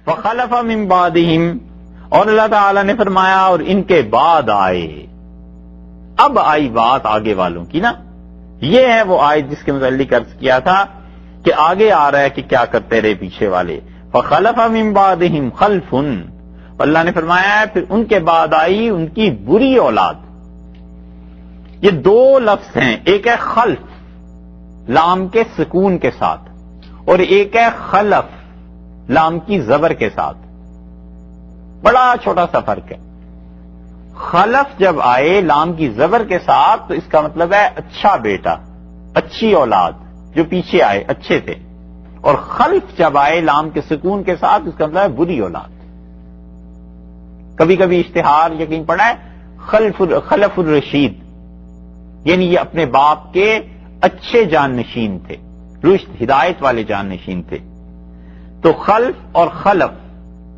فخلف من بعدہم، اور اللہ تعالی نے فرمایا اور ان کے بعد آئے. اب آئی بات آگے والوں کی نا. یہ ہے وہ آیت جس کے متعلق عرض کیا تھا کہ آگے آ رہا ہے کہ کیا کرتے رہے پیچھے والے. فخلف من بعدہم خلف، اللہ نے فرمایا ہے پھر ان کے بعد آئی ان کی بری اولاد. یہ دو لفظ ہیں، ایک ہے خلف لام کے سکون کے ساتھ، اور ایک ہے خلف لام کی زبر کے ساتھ. بڑا چھوٹا سا فرق ہے. خلف جب آئے لام کی زبر کے ساتھ تو اس کا مطلب ہے اچھا بیٹا، اچھی اولاد، جو پیچھے آئے اچھے تھے. اور خلف جب آئے لام کے سکون کے ساتھ اس کا مطلب ہے بری اولاد. کبھی کبھی اشتہار یقین پڑا ہے خلف الرشید، یعنی یہ اپنے باپ کے اچھے جانشین تھے، رشد ہدایت والے جانشین تھے. تو خلف اور خلف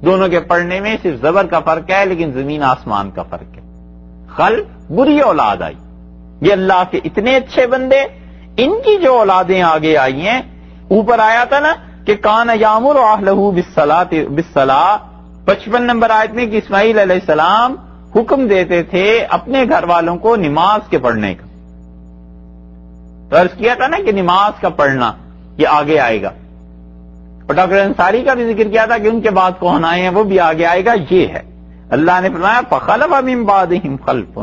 دونوں کے پڑھنے میں صرف زبر کا فرق ہے، لیکن زمین آسمان کا فرق ہے. خلف بری اولاد آئی، یہ اللہ کے اتنے اچھے بندے، ان کی جو اولادیں آگے آئی ہیں. اوپر آیا تھا نا کہ کان یامر اہلہ بالصلاۃ 55 نمبر آیت میں کہ اسماعیل علیہ السلام حکم دیتے تھے اپنے گھر والوں کو نماز کے پڑھنے کا. تو عرض کیا تھا نا کہ نماز کا پڑھنا یہ آگے آئے گا. اور ڈاکٹر انصاری کا بھی ذکر کیا تھا کہ ان کے بعد کون آئے ہیں وہ بھی آگے آئے گا. یہ ہے اللہ نے فرمایا فخلف من بعدہم خلف،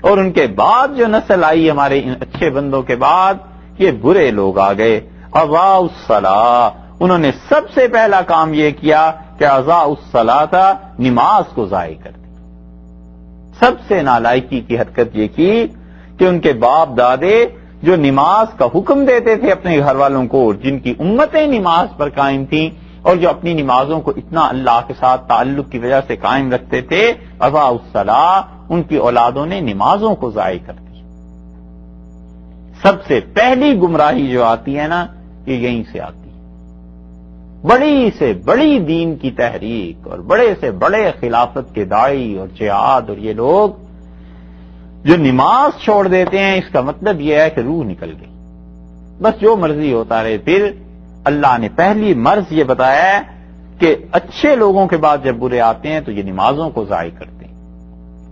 اور ان کے بعد جو نسل آئی ہمارے ان اچھے بندوں کے بعد یہ برے لوگ آ گئے. اضاعوا الصلاۃ، انہوں نے سب سے پہلا کام یہ کیا کہ اضاعوا الصلاۃ، نماز کو ضائع کر دی. سب سے نالائکی کی حرکت یہ کی کہ ان کے باپ دادے جو نماز کا حکم دیتے تھے اپنے گھر والوں کو، جن کی امتیں نماز پر قائم تھیں اور جو اپنی نمازوں کو اتنا اللہ کے ساتھ تعلق کی وجہ سے قائم رکھتے تھے، اضاعوا الصلاۃ، ان کی اولادوں نے نمازوں کو ضائع کر دی. سب سے پہلی گمراہی جو آتی ہے نا یہ یہیں سے آتی ہے. بڑی سے بڑی دین کی تحریک اور بڑے سے بڑے خلافت کے داعی اور جہاد اور یہ لوگ جو نماز چھوڑ دیتے ہیں، اس کا مطلب یہ ہے کہ روح نکل گئی، بس جو مرضی ہوتا رہے. پھر اللہ نے پہلی مرض یہ بتایا ہے کہ اچھے لوگوں کے بعد جب برے آتے ہیں تو یہ نمازوں کو ضائع کرتے ہیں.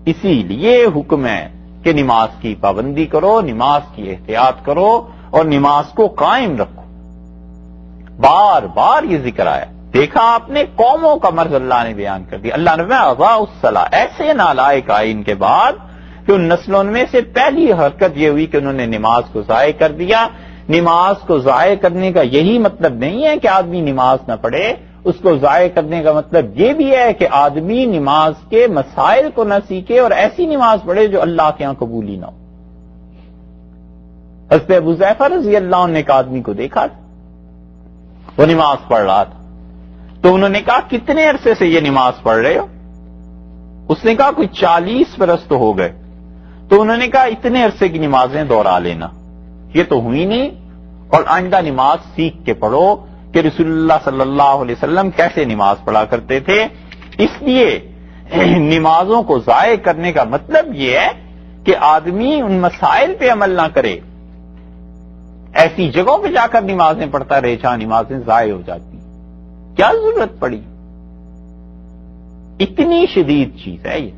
اسی لیے حکم ہے کہ نماز کی پابندی کرو، نماز کی احتیاط کرو اور نماز کو قائم رکھو. بار بار یہ ذکر آیا. دیکھا آپ نے قوموں کا مرض اللہ نے بیان کر دیا. اللہ نے اضاعوا الصلاۃ، ایسے نالائق آئے ان کے بعد کہ ان نسلوں میں سے پہلی حرکت یہ ہوئی کہ انہوں نے نماز کو ضائع کر دیا. نماز کو ضائع کرنے کا یہی مطلب نہیں ہے کہ آدمی نماز نہ پڑھے. اس کو ضائع کرنے کا مطلب یہ بھی ہے کہ آدمی نماز کے مسائل کو نہ سیکھے اور ایسی نماز پڑھے جو اللہ کے ہاں قبول ہی نہ ہو. حضرت ابو حذیفہ رضی اللہ عنہ نے ایک آدمی کو دیکھا تھا، وہ نماز پڑھ رہا تھا. تو انہوں نے کہا کتنے عرصے سے یہ نماز پڑھ رہے ہو؟ اس نے کہا کوئی 40 برس تو ہو گئے. تو انہوں نے کہا اتنے عرصے کی نمازیں دوہرا لینا، یہ تو ہوئی نہیں، اور آئندہ نماز سیکھ کے پڑھو کہ رسول اللہ صلی اللہ علیہ وسلم کیسے نماز پڑھا کرتے تھے. اس لیے نمازوں کو ضائع کرنے کا مطلب یہ ہے کہ آدمی ان مسائل پہ عمل نہ کرے، ایسی جگہوں پہ جا کر نمازیں پڑھتا رہے جہاں نمازیں ضائع ہو جاتی. کیا ضرورت پڑی؟ اتنی شدید چیز ہے یہ.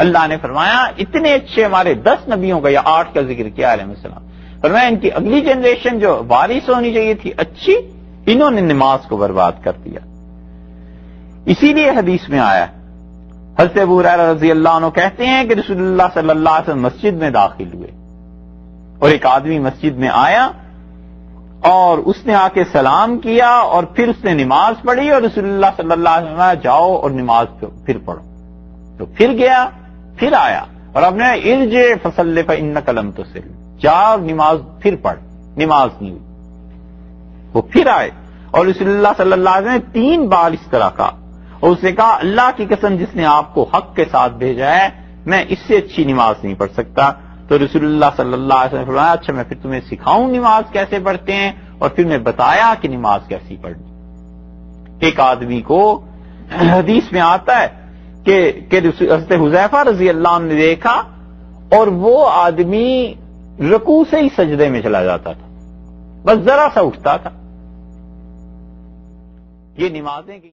اللہ نے فرمایا اتنے اچھے ہمارے 10 نبیوں کا یا 8 کا ذکر کیا علیہ السلام، فرمایا ان کی اگلی جنریشن جو وارث ہونی چاہیے تھی اچھی، انہوں نے نماز کو برباد کر دیا. اسی لیے حدیث میں آیا، حضرت ابو ہریرہ رضی اللہ عنہ کہتے ہیں کہ رسول اللہ صلی اللہ علیہ وسلم مسجد میں داخل ہوئے اور ایک آدمی مسجد میں آیا اور اس نے آ کے سلام کیا اور پھر اس نے نماز پڑھی اور رسول اللہ صلی اللہ علیہ وسلم جاؤ اور نماز پھر پڑھو. تو پھر گیا، پھر آیا اور اب نے ارجع فصلی فانک لم تصل، جا اور نماز پھر پڑھ، نماز نہیں ہوئی. وہ پھر آئے اور رسول اللہ صلی اللہ علیہ وسلم نے 3 بار اس طرح کہا اور اس نے کہا اللہ کی قسم جس نے آپ کو حق کے ساتھ بھیجا ہے میں اس سے اچھی نماز نہیں پڑھ سکتا. تو رسول اللہ صلی اللہ علیہ وسلم نے فرمایا اچھا میں پھر تمہیں سکھاؤں نماز کیسے پڑھتے ہیں، اور پھر میں بتایا کہ نماز کیسی پڑھنی. ایک آدمی کو حدیث میں آتا ہے کہ حضرت حذیفہ رضی اللہ عنہ نے دیکھا اور وہ آدمی رکوع سے ہی سجدے میں چلا جاتا تھا، بس ذرا سا اٹھتا تھا. یہ نمازیں